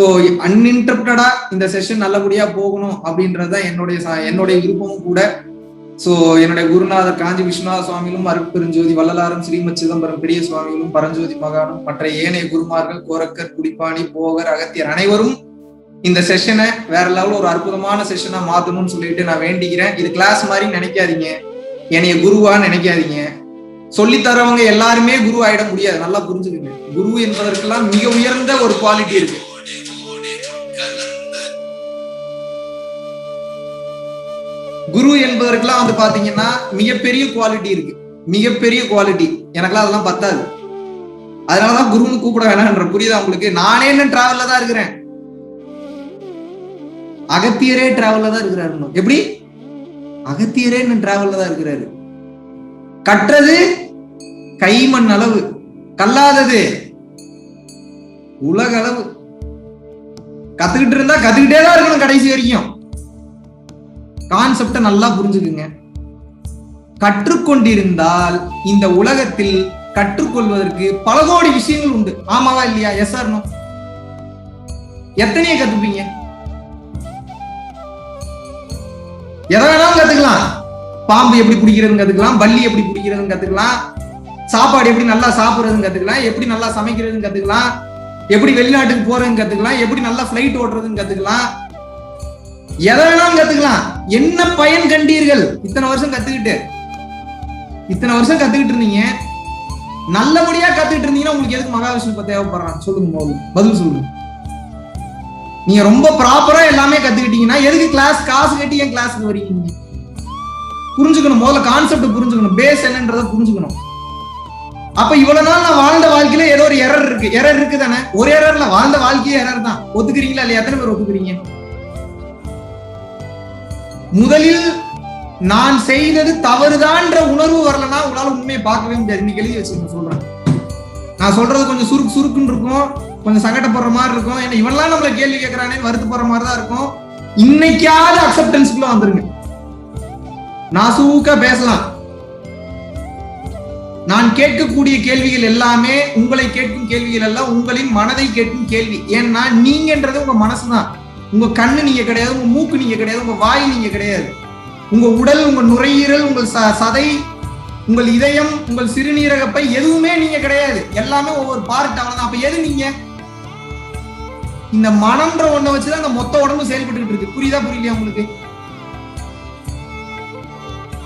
So அன்இன்டரப்டடா இந்த session நல்லபடியா போகணும் அப்படின்றதுதான் என்னுடைய விருப்பமும் கூட. ஸோ என்னுடைய குருநாதர் காஞ்சி விஸ்வநாத சுவாமிகளும், அருட்பெருஞ்சோதி வள்ளலாரும், ஸ்ரீமத் சிதம்பரம் பெரிய சுவாமிகளும், பரஞ்சோதி மகானும், மற்ற ஏனைய குருமார்கள், கோரக்கர், குடிப்பாணி, போகர், அகத்தியர் அனைவரும் இந்த செஷனை வேற லெவலில் ஒரு அற்புதமான செஷனா மாத்தணும்னு சொல்லிட்டு நான் வேண்டிக்கிறேன். இது கிளாஸ் மாதிரி நினைக்காதீங்க, என்னைய குருவான்னு நினைக்காதீங்க. சொல்லி தரவங்க எல்லாருமே குரு ஆயிட முடியாது, நல்லா புரிஞ்சுக்கங்க. குரு என்பதற்கெல்லாம் மிக உயர்ந்த ஒரு குவாலிட்டி இருக்கு. குரு என்பதற்கெல்லாம் வந்து பாத்தீங்கன்னா மிகப்பெரிய குவாலிட்டி இருக்கு, மிகப்பெரிய குவாலிட்டி. எனக்கெல்லாம் அதெல்லாம் பத்தாது, அதனாலதான் குருன்னு கூப்பிட வேணான்ற. புரியுதா உங்களுக்கு? நானே என்ன டிராவல்ல தான் இருக்கிறேன், அகத்தியரே டிராவல்ல தான் இருக்கிறாரு. எப்படி? அகத்தியரே என்ன டிராவல்ல தான் இருக்கிறாரு. கற்றது கைமண் அளவு, கல்லாதது உலக அளவு. கத்துக்கிட்டு இருந்தா கத்துக்கிட்டே தான் இருக்கணும் கடைசி வரைக்கும். கான்செப்ட நல்லா புரிஞ்சுக்குங்க. கற்றுக்கொண்டிருந்தால் இந்த உலகத்தில் கற்றுக்கொள்வதற்கு பல கோடி விஷயங்கள் உண்டு. ஆமாவா இல்லையா? Yes or no? எத்தனையே கத்துப்பீங்க? எதை வேணாலும் கத்துக்கலாம். பாம்பு எப்படி பிடிக்கிறதுன்னு கத்துக்கலாம், பல்லி எப்படி பிடிக்கிறதுன்னு கத்துக்கலாம், சாப்பாடு எப்படி நல்லா சாப்பிடுறதுன்னு கத்துக்கலாம், எப்படி நல்லா சமைக்கிறதுன்னு கத்துக்கலாம், எப்படி வெளிநாட்டுக்கு போறதுன்னு கத்துக்கலாம், எப்படி நல்லா பிளைட் ஓட்டுறதுன்னு கத்துக்கலாம், எதை வேணாலும் கத்துக்கலாம். என்ன பயன் கண்டீர்கள்? இத்தனை வருஷம் கத்துக்கிட்டு இருந்தீங்க, நல்லபடியா கத்துக்கிட்டு இருந்தீங்கன்னா உங்களுக்கு எதுக்கு மகாவிஷ்ணு தேவைப்படுறான்? சொல்லுங்க, பதில் சொல்லுங்க. நீங்க ரொம்ப ப்ராப்பரா எல்லாமே கத்துக்கிட்டீங்கன்னா எதுக்கு கிளாஸ் காசு கட்டி ஏன் கிளாஸ்க்கு வரீங்க? புரிஞ்சுக்கணும், முதல்ல கான்செப்ட் புரிஞ்சுக்கணும், பேஸ் என்னன்றத புரிஞ்சுக்கணும். அப்ப இவ்வளவு நாள் நான் வாழ்ந்த வாழ்க்கையில ஏதோ ஒரு எரர் இருக்கு தானே? ஒரு எரர்ல வாழ்ந்த வாழ்க்கையே எரர் தான். ஒத்துக்கிறீங்களா இல்லையா? எத்தனை பேர் ஒத்துக்கிறீங்க? முதலில் நான் செய்தது தவறுதான்ற உணர்வு வரலன்னா உங்களால உண்மையை பார்க்கவே முடியாது. இன்னைக்கு எழுதி வச்சுக்கணும் சொல்றேன். நான் சொல்றது கொஞ்சம் சுருக்குன்னு இருக்கும், கொஞ்சம் சங்கடப்படுற மாதிரி இருக்கும். ஏன்னா இவெல்லாம் நம்மள கேள்வி கேட்கறானே வருத்தப்படுற மாதிரி தான் இருக்கும். இன்னைக்காவது அக்செப்டன்ஸ்க்குள்ள வந்துருங்க, நாசூக்கா பேசலாம். நான் கேட்கக்கூடிய கேள்விகள் எல்லாமே உங்களை கேட்கும் கேள்விகள் எல்லாம் உங்களின் மனதை கேட்கும் கேள்வி. ஏன்னா நீங்கன்றது உங்க மனசுதான். உங்க கண்ணு நீங்க கிடையாது, உங்க மூக்கு நீங்க கிடையாது, உங்க வாய் நீங்க கிடையாது. உங்க உடல், உங்க நுரையீரல், உங்கள் சதை, உங்கள் இதயம், உங்கள் சிறுநீரகப்பை எதுவுமே நீங்க கிடையாது. எல்லாமே ஒவ்வொரு பார்ட், அவ்வளவுதான். அப்ப எது நீங்க? இந்த மனம்ன்ற ஒண்ணை வச்சுதான் இந்த மொத்த உடம்பு செயல்பட்டு இருக்கு. புரியுதா புரியலையா உங்களுக்கு?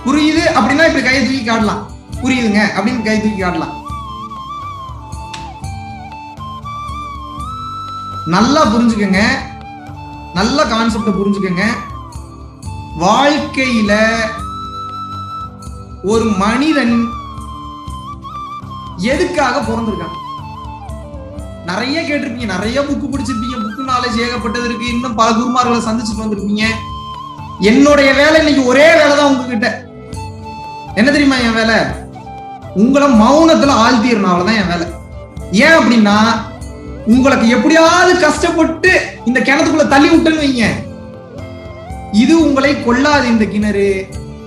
புரியுது அப்படின்னா இப்படி கையை தூக்கி காட்டலாம். புரியுதுங்க அப்படின்னு கை தூக்கி காட்டலாம். நல்லா புரிஞ்சுக்கங்க, நல்ல கான்செப்ட புரிஞ்சுக்கங்க. வாழ்க்கையில ஒரு மனிதன் எதுக்காக பிறந்திருக்கான்? நிறைய கேட்டிருப்பீங்க, நிறைய புக்கு படிச்சிருப்பீங்க, புக்கு நாலேஜ் ஏகப்பட்டது இருக்கு. இன்னும் பல குருமார்களை சந்திச்சுட்டு வந்திருப்பீங்க. என்னுடைய வேலை இன்னைக்கு ஒரே வேலை தான் உங்ககிட்ட. என்ன தெரியுமா என் வேலை? உங்களை மௌனத்துல ஆழ்த்திடணும், அவ்வளவுதான் என் வேலை. ஏன் அப்படின்னா உங்களுக்கு எப்படியாவது கஷ்டப்பட்டு இந்த கிணத்துக்குள்ள தள்ளி விட்டுன்னு வைங்க, இது உங்களை கொள்ளாது.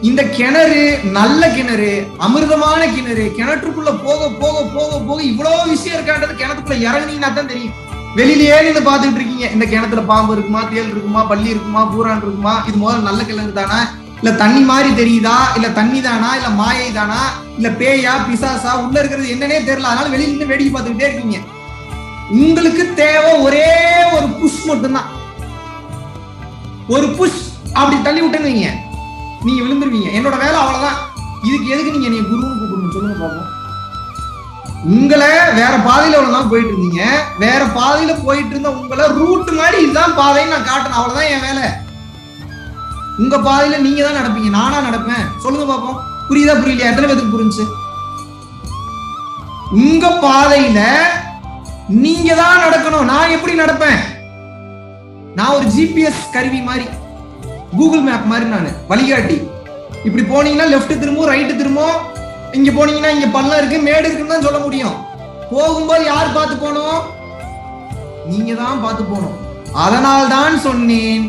இந்த கிணறு நல்ல கிணறு, அமிர்தமான கிணறு. கிணற்றுக்குள்ள போக போக போக போக இவ்வளவு விஷயம் இருக்கான்றது கிணத்துக்குள்ள இறங்கினீங்கன்னா தான் தெரியும். வெளியிலேயே நீங்க பாத்துக்கிட்டு இருக்கீங்க, இந்த கிணத்துல பாம்பு இருக்குமா, தேல் இருக்குமா, பல்லி இருக்குமா, பூரான் இருக்குமா, இது முதல்ல நல்ல கிணறு தானா, இல்ல தண்ணி மாதிரி தெரியுதா, இல்ல தண்ணி தானா, இல்ல மாயை தானா, இல்ல பேயா பிசாசா, உள்ள இருக்கிறது என்னன்னே தெரியல. அதனால வெளியில இருந்து வேடிக்கை பார்த்துக்கிட்டே இருக்கீங்க. உங்களுக்கு தேவை ஒரே ஒரு புஷ் மட்டும்தான். ஒரு புஷ் அப்படி தள்ளி விட்டுன்னு வைங்க, நீங்க விழுந்துருவீங்க. என்னோட வேலை அவ்வளவுதான். இதுக்கு எதுக்கு நீங்க குருன்னு கூப்பிடணும்? சொல்லுங்க பாப்போம். உங்களை வேற பாதையில எவ்வளவு போயிட்டு இருந்தீங்க, வேற பாதையில போயிட்டு இருந்த உங்களை ரூட் மாதிரி இதுதான் பாதைன்னு நான் காட்டணும், அவ்வளவுதான் என் வேலை. உங்க பாதையில நீங்க தான் நடப்பீங்க, நானா நடப்பேன்? சொல்லுங்க பாப்போம். புரியுதா புரியலையா? எத்தனை பேருக்கு புரிஞ்சு? உங்க பாதையில நீங்க தான் நடக்கணும். நான் எப்படி நடப்பேன்? நான் ஒரு ஜிபிஎஸ் கருவி மாதிரி, கூகுள் மேப் மாதிரி, நான் வழிகாட்டி. இப்படி போனீங்கன்னா லெஃப்ட் திரும்பும், ரைட்டு திரும்பும், இங்க போனீங்கன்னா இங்க பள்ளம் இருக்கு, மேடு இருக்குன்னு தான் சொல்ல முடியும். போகும்போது யார் பார்த்து போகணும்? நீங்க தான் பார்த்து போகணும். அதனால் தான் சொன்னேன்,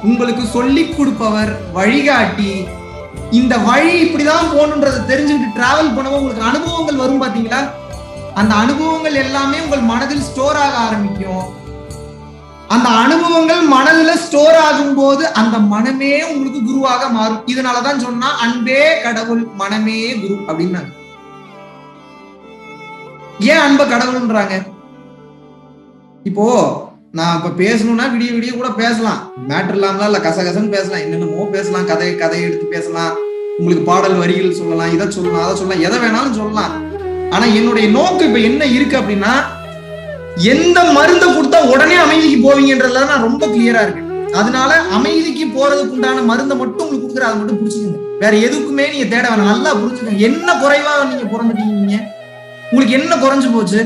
உங்களுக்கு சொல்லி கொடுப்பவர், வழிகாட்டி, இந்த வழி இப்படிதான் போகணுன்றதை தெரிஞ்சுக்கிட்டு டிராவல் பண்ணவும் உங்களுக்கு அனுபவங்கள் வரும். பாத்தீங்களா? அந்த அனுபவங்கள் எல்லாமே உங்கள் மனதில் ஸ்டோர் ஆக ஆரம்பிக்கும். அந்த அனுபவங்கள் மனதுல ஸ்டோர் ஆகும் போது அந்த மனமே உங்களுக்கு குருவாக மாறும். இதனாலதான் சொன்னா அன்பே கடவுள் மனமே குரு அப்படின்னாங்க. ஏன் அன்ப கடவுள்ன்றாங்க? இப்போ நான் இப்ப பேசணும்னா விடிய விடிய கூட பேசலாம், மேட்டர் இல்லாமலாம் இல்ல, கசகசன்னு பேசலாம், என்னென்னமோ பேசலாம், கதையை எடுத்து பேசலாம், உங்களுக்கு பாடல் வரிகள் சொல்லலாம், இதை சொல்லலாம், அதை சொல்லலாம், எதை வேணாலும் சொல்லலாம். ஆனா என்னுடைய நோக்கம் இப்ப என்ன இருக்கு அப்படின்னா, எந்த மருந்தை கொடுத்தா உடனே அமைதிக்கு போவீங்கன்றதுல நான் ரொம்ப கிளியரா இருக்கேன். அதனால அமைதிக்கு போறதுக்கு உண்டான மருந்தை மட்டும் உங்களுக்கு கொடுக்குற, அதை மட்டும் புடிச்சுக்கோங்க. வேற எதுக்குமே நீங்க தேட வேணாம். நல்லா புரிஞ்சுக்கோங்க. என்ன குறைவா நீங்க பிறந்துட்டீங்க, உங்களுக்கு என்ன குறைஞ்சு போச்சு,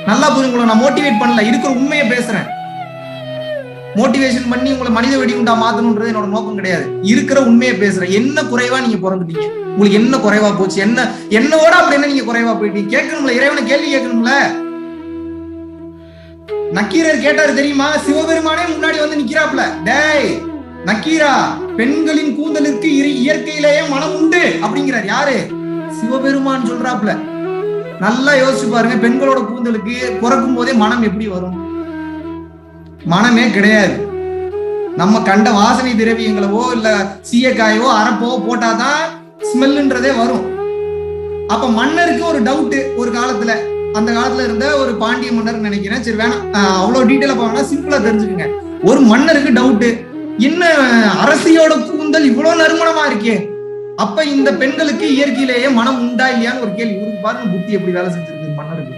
நல்லா புரிஞ்சுக்கணும். நான் மோட்டிவேட் பண்ணல, இருக்கிற உண்மையை பேசுறேன். மோட்டிவேஷன் பண்ணி உங்களை மனித வெடிகுண்டா மாத்தணும்ன்றது என்னோட நோக்கம் கிடையாது. இருக்கிற உண்மையை பேசுறேன். என்ன குறைவா நீங்க பிறந்துட்டீங்க, உங்களுக்கு என்ன குறைவா போச்சு, என்னோட அப்படி என்ன நீங்க குறைவா போயிட்டீங்க கேட்கணும்ல. இறைவனை கேள்வி கேட்கணும்ல. நக்கீரர் கேட்டாரு தெரியுமா? சிவபெருமானே முன்னாடி வந்து நிக்கிறாப்ல, டேய் நக்கீரா, பெண்களின் கூந்தலுக்கு இயற்கையிலேயே மனம் உண்டு அப்படிங்கிறார். யாரு? சிவபெருமான் சொல்றாப்ல. நல்லா யோசிச்சு பாருங்க, பெண்களோட கூந்தலுக்கு பிறக்கும் போதே மனம் எப்படி வரும்? மனமே கிடையாது. நம்ம கண்ட வாசனை திரவியங்களவோ இல்ல சீயக்காயோ அரப்போ போட்டாதான் ஸ்மெல்ன்றதே வரும். அப்ப மன்னருக்கு ஒரு டவுட் ஒரு காலத்துல, அந்த காலத்துல இருந்த ஒரு பாண்டிய மன்னர் நினைக்கிறேன், சரி வேணாம் அவ்வளவு டீட்டெயிலா போனா சிம்பிளா தெரிஞ்சுக்கங்க. ஒரு மன்னருக்கு டவுட், என்ன அரசியோட கூந்தல் இவ்வளவு நறுமணமா இருக்கே, அப்ப இந்த பெண்களுக்கு இயற்கையிலேயே மனம் உண்டா இல்லையான்னு ஒரு கேள்வி. இவருக்கு பாருங்க புத்தி எப்படி வேலை செஞ்சிருக்கு. மன்னருக்கு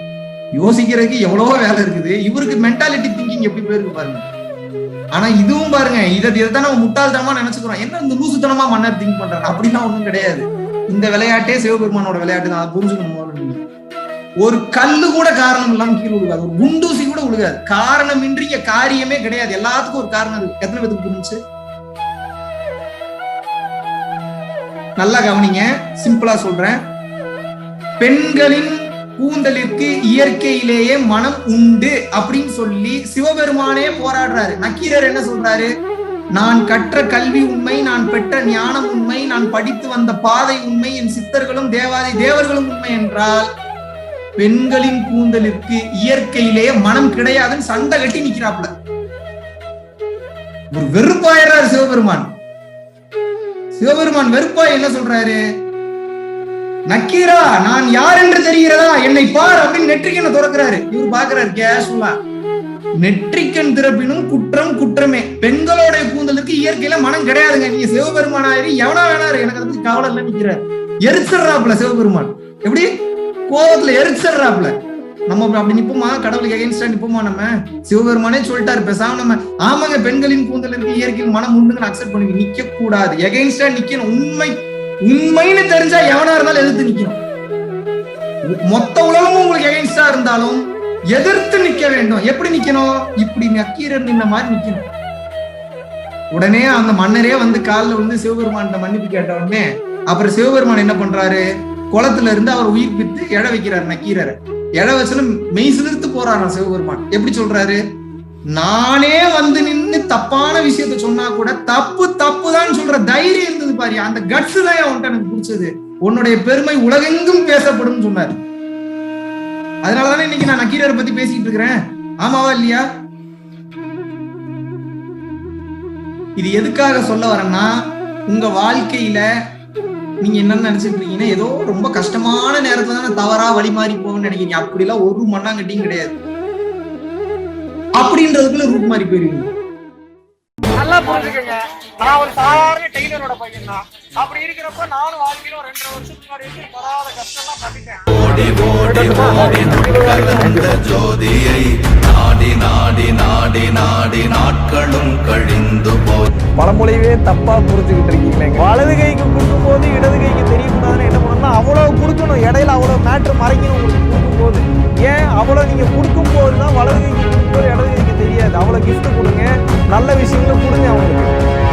யோசிக்கிறதுக்கு எவ்வளவோ வேலை இருக்குது, இவருக்கு மென்டாலிட்டி திங்கிங் எப்படி போயிருக்கு பாருங்க. ஆனா இதுவும் பாருங்க, இதைத்தான் நம்ம முட்டாள்தனமா நினைச்சுக்கிறோம். என்ன இந்த லூசுத்தனமா மன்னர் திங்க் பண்றாங்க, அப்படின்னா ஒண்ணும் கிடையாது. இந்த விளையாட்டே சிவபெருமானோட விளையாட்டு தான், புரிஞ்சுக்கணும். ஒரு கல்லு கூட காரணம் இல்லாம கீழே விழுகாது, ஒரு குண்டூசி கூட விழுகாது. காரணம் இன்றி காரியமே கிடையாது. எல்லாத்துக்கும் ஒரு காரணம் இருக்கு. எத்தனை பேருக்கு புரிஞ்சு? நல்லா கவனிங்க, சிம்பிளா சொல்றேன். பெண்களின் கூந்தலிற்கு இயற்கையிலேயே மனம் உண்டு அப்படின்னு சொல்லி சிவபெருமானே போராடுறாரு. நக்கீரர் என்ன சொல்றாரு? நான் கற்ற கல்வி உண்மை, நான் பெற்ற ஞானம் உண்மை, நான் படித்து வந்த பாதை உண்மை, என் சித்தர்களும் தேவர்களும் உண்மை என்றால் பெண்களின் கூந்தலிற்கு இயற்கையிலேயே மனம் கிடையாதுன்னு சண்டை கட்டி நிக்கிறாப்ல. ஒரு வெறுப்பாயிராரு சிவபெருமான். வெறுப்பாய் என்ன சொல்றாரு? நக்கீரா, நான் யார் என்று தெரிகிறதா, என்னை பார் அப்படின்னு நெற்றிக்கண்ணை திறக்கிறாரு. இவர் பாக்குறாரு கேஷுவலா, நெற்றிக்கண் திறப்பினும் குற்றம் குற்றமே. பெண்களோட கூந்தலுக்கு இயற்கையில மனம் கிடையாதுங்க. நீங்க சிவபெருமானாயிரு எவனா வேணாரு, எனக்கு அதை பத்தி கவலை இல்ல நிக்கிறார். எரிச்சிடுறாப்ல சிவபெருமான். எப்படி கோபத்துல எரிச்சிடுறாப்ல. நம்ம அப்படி நிப்போமா? கடவுளுக்கு எகைன்ஸ்டா நிப்போமா? நம்ம சிவபெருமானே சொல்லிட்டாரு, பேசாம நம்ம ஆமாங்க பெண்களின் கூந்தலுக்கு இயற்கையில் மனம் உண்டுன்னு அக்செப்ட் பண்ணி நிக்க கூடாது. எகைன்ஸ்டா நிக்கணும். உண்மைன்னு தெரிஞ்சா எவனா இருந்தாலும் எதிர்த்து நிக்கணும். மொத்த உலகமும் உங்களுக்கு எகைன்ஸ்டா இருந்தாலும் எதிர்த்து நிக்க வேண்டும். எப்படி நிக்கணும்? இப்படி நக்கீரர் நின்ன மாதிரி நிக்கணும். உடனே அந்த மன்னரே வந்து காலில் வந்து சிவபெருமான் மன்னிப்பு கேட்ட உடனே அப்புறம் சிவபெருமான் என்ன பண்றாரு? குளத்துல இருந்து அவர் உயிர் பித்து எழ வைக்கிறார். நக்கீரரை எழ வச்சுன்னு மெய் சிலிர்த்து போறாராம் சிவபெருமான். எப்படி சொல்றாரு? நானே வந்து நின்று தப்பான விஷயத்த சொன்னா கூட தப்புதான் சொல்ற தைரியம் இருந்தது பாரு. அந்த கட்ஸ் தான் அவன்கிட்ட எனக்கு பிடிச்சது. உன்னுடைய பெருமை உலகெங்கும் பேசப்படும் சொன்னார். அதனாலதானே இன்னைக்கு நான் நக்கீரரை பத்தி பேசிட்டு இருக்கிறேன். ஆமாவா இல்லையா? இது எதுக்காக சொல்ல வரேன்னா, உங்க வாழ்க்கையில நீங்க என்ன நினைச்சிட்டு இருக்கீங்கன்னா, ஏதோ ரொம்ப கஷ்டமான நேரத்துல தானே தவறா வழி மாறி போகும்னு நினைக்கிறீங்க. அப்படிலாம் ஒரு மண்ணாங்கட்டியும் கிடையாது. அப்படின்றதுக்குள்ள ரூட் மாறி போயிருவீங்க. நல்லா புரிஞ்சுக்கங்க. நான் ஒரு சாதாரண டெய்லரோட பையன் தான். அப்படி இருக்கிறப்ப நானும் வாழ்க்கையில 2.5 வருஷத்துக்கு முன்னாடி படாத கஷ்டம்லாம் பண்ணிட்டேன். ஓடி ஓடி ஓடி கலந்த ஜோதியை நாடி நாடி நாடி நாடி நாட்களும் கழிந்து போய் பழமொழியே தப்பா புரிஞ்சுக்கிட்டு இருக்கீங்களே. வலது கைக்கு கொடுக்கும் போது இடது கைக்கு தெரியக்கூடாதுன்னு என்ன பண்ணணும்னா, அவ்வளவு கொடுக்கணும். இடையில அவ்வளவு மேட்ரு மறைக்கணும். உங்களுக்கு கொடுக்கும் போது ஏன் அவ்வளவு நீங்க கொடுக்கும் போதுதான் வலது கைக்கு கொடுக்கும் போது இடது கைக்கு தெரியாது. அவ்வளவு கிஃப்ட் கொடுங்க, நல்ல விஷயங்களும் கொடுங்க அவங்களுக்கு.